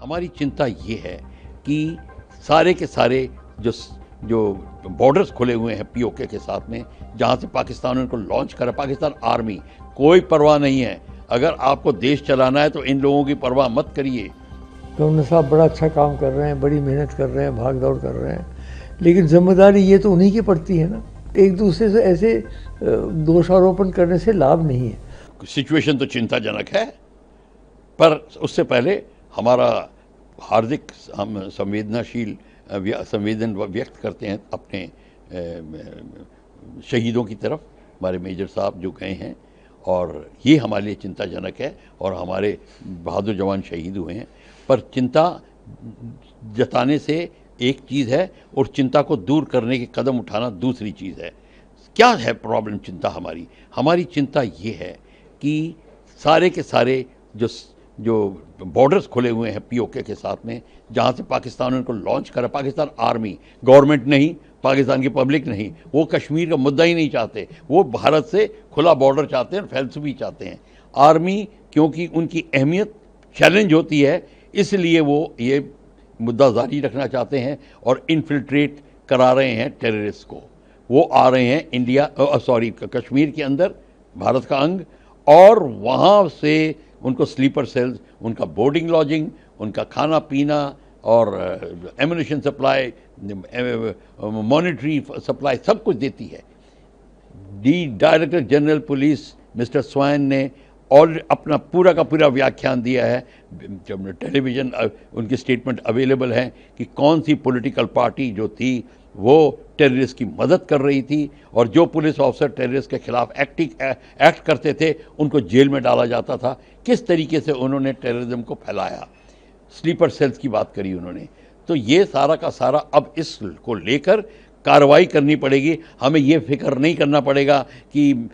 हमारी चिंता ये है कि सारे के सारे जो बॉर्डर्स खुले हुए हैं पीओके के साथ में, जहाँ से पाकिस्तान ने उनको लॉन्च करा, पाकिस्तान आर्मी कोई परवाह नहीं है। अगर आपको देश चलाना है तो इन लोगों की परवाह मत करिए। गवर्नर साहब बड़ा अच्छा काम कर रहे हैं, बड़ी मेहनत कर रहे हैं, भाग दौड़ कर रहे हैं, लेकिन जिम्मेदारी ये तो उन्हीं की पड़ती है ना। एक दूसरे से ऐसे दोषारोपण करने से लाभ नहीं है। सिचुएशन तो चिंताजनक है, पर उससे पहले हमारा हार्दिक हम संवेदन व्यक्त करते हैं अपने शहीदों की तरफ। हमारे मेजर साहब जो गए हैं, और ये हमारे लिए चिंताजनक है, और हमारे बहादुर जवान शहीद हुए हैं। पर चिंता जताने से एक चीज़ है और चिंता को दूर करने के कदम उठाना दूसरी चीज़ है। क्या है प्रॉब्लम चिंता हमारी चिंता ये है कि सारे के सारे जो बॉर्डर्स खुले हुए हैं पीओके के साथ में, जहाँ से पाकिस्तान ने उनको लॉन्च करा, पाकिस्तान आर्मी, गवर्नमेंट नहीं, पाकिस्तान की पब्लिक नहीं, वो कश्मीर का मुद्दा ही नहीं चाहते, वो भारत से खुला बॉर्डर चाहते हैं, फैलसूफी चाहते हैं। आर्मी क्योंकि उनकी अहमियत चैलेंज होती है, इसलिए वो ये मुद्दा जारी रखना चाहते हैं और इन्फिल्ट्रेट करा रहे हैं टेररिस्ट को। वो आ रहे हैं कश्मीर के अंदर, भारत का अंग, और वहाँ से उनको स्लीपर सेल्स, उनका बोर्डिंग लॉजिंग, उनका खाना पीना और एम्युनिशन सप्लाई, मॉनिटरी सप्लाई सब कुछ देती है। Director general police mister swan ने और अपना पूरा का पूरा व्याख्यान दिया है, जब टेलीविज़न उनकी स्टेटमेंट अवेलेबल है कि कौन सी पॉलिटिकल पार्टी जो थी वो टेररिस्ट की मदद कर रही थी, और जो पुलिस ऑफिसर टेररिस्ट के खिलाफ एक्ट करते थे उनको जेल में डाला जाता था। किस तरीके से उन्होंने टेररिज्म को फैलाया, स्लीपर सेल्स की बात करी उन्होंने। तो ये सारा का सारा अब इसको लेकर कार्रवाई करनी पड़ेगी। हमें ये फिक्र नहीं करना पड़ेगा कि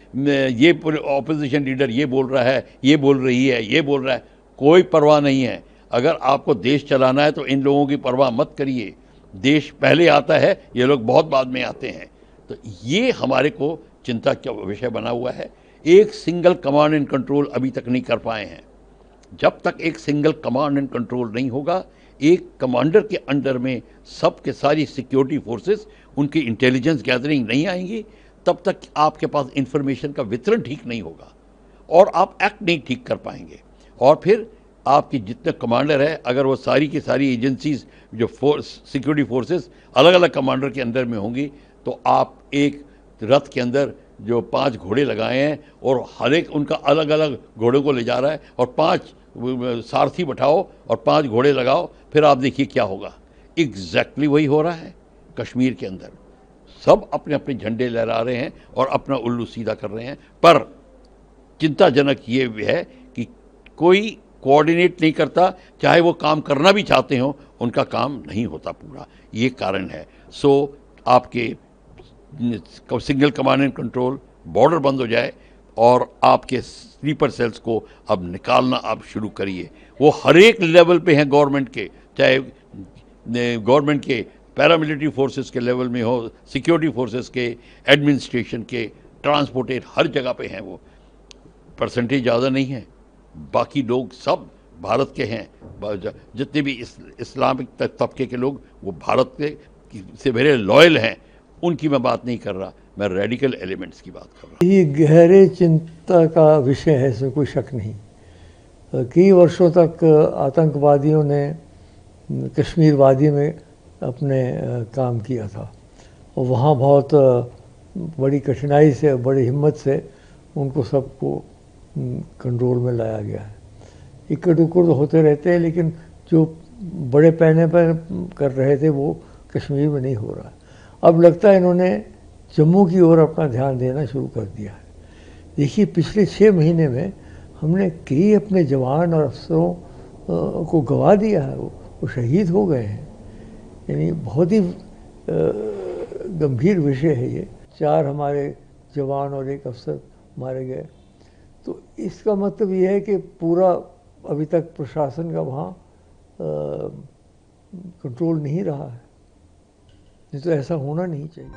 ये ऑपोजिशन लीडर ये बोल रहा है, ये बोल रही है, ये बोल रहा है, कोई परवाह नहीं है। अगर आपको देश चलाना है तो इन लोगों की परवाह मत करिए। देश पहले आता है, ये लोग बहुत बाद में आते हैं। तो ये हमारे को चिंता का विषय बना हुआ है। एक सिंगल कमांड एंड कंट्रोल अभी तक नहीं कर पाए हैं। जब तक एक सिंगल कमांड एंड कंट्रोल नहीं होगा, एक कमांडर के अंडर में सब के सारी सिक्योरिटी फोर्सेस, उनकी इंटेलिजेंस गैदरिंग नहीं आएंगी, तब तक आपके पास इंफॉर्मेशन का वितरण ठीक नहीं होगा और आप एक्ट नहीं ठीक कर पाएंगे। और फिर आपकी जितने कमांडर है, अगर वो सारी की सारी एजेंसीज जो सिक्योरिटी फोर्सेस अलग अलग कमांडर के अंदर में होंगी, तो आप एक रथ के अंदर जो 5 घोड़े लगाए हैं और हर एक उनका अलग अलग घोड़ों को ले जा रहा है, और 5 सारथी बैठाओ और 5 घोड़े लगाओ, फिर आप देखिए क्या होगा। एग्जैक्टली वही हो रहा है कश्मीर के अंदर। सब अपने अपने झंडे लहरा रहे हैं और अपना उल्लू सीधा कर रहे हैं। पर चिंताजनक ये है कि कोई कोऑर्डिनेट नहीं करता, चाहे वो काम करना भी चाहते हो, उनका काम नहीं होता पूरा। ये कारण है। सो आपके single command and control, border बंद हो जाए और आपके स्लीपर सेल्स को अब निकालना आप शुरू करिए। वो हर एक लेवल पे हैं गवर्नमेंट के, चाहे गवर्नमेंट के पैरामिलिट्री फोर्सेस के लेवल में हो, सिक्योरिटी फोर्सेस के, एडमिनिस्ट्रेशन के, ट्रांसपोर्टेट, हर जगह पे हैं। वो परसेंटेज ज़्यादा नहीं है, बाकी लोग सब भारत के हैं। जितने भी इस्लामिक तबके के लोग, वो भारत के से मेरे लॉयल हैं। उनकी मैं बात नहीं कर रहा, मैं रेडिकल एलिमेंट्स की बात कर रहा हूँ। ये गहरे चिंता का विषय है, इसमें कोई शक नहीं। कई वर्षों तक आतंकवादियों ने कश्मीर वादी में अपने काम किया था, और वहाँ बहुत बड़ी कठिनाई से, बड़ी हिम्मत से उनको सबको कंट्रोल में लाया गया है। इक्कड़ उक्कड़ तो होते रहते हैं, लेकिन जो बड़े पैने पर कर रहे थे वो कश्मीर में नहीं हो रहा। अब लगता है इन्होंने जम्मू की ओर अपना ध्यान देना शुरू कर दिया है। देखिए, पिछले 6 महीने में हमने कई अपने जवान और अफसरों को गंवा दिया है, वो शहीद हो गए हैं। यानी बहुत ही गंभीर विषय है ये। 4 हमारे जवान और 1 अफसर मारे गए। तो इसका मतलब ये है कि पूरा अभी तक प्रशासन का वहाँ कंट्रोल नहीं रहा है। नहीं तो ऐसा होना नहीं चाहिए।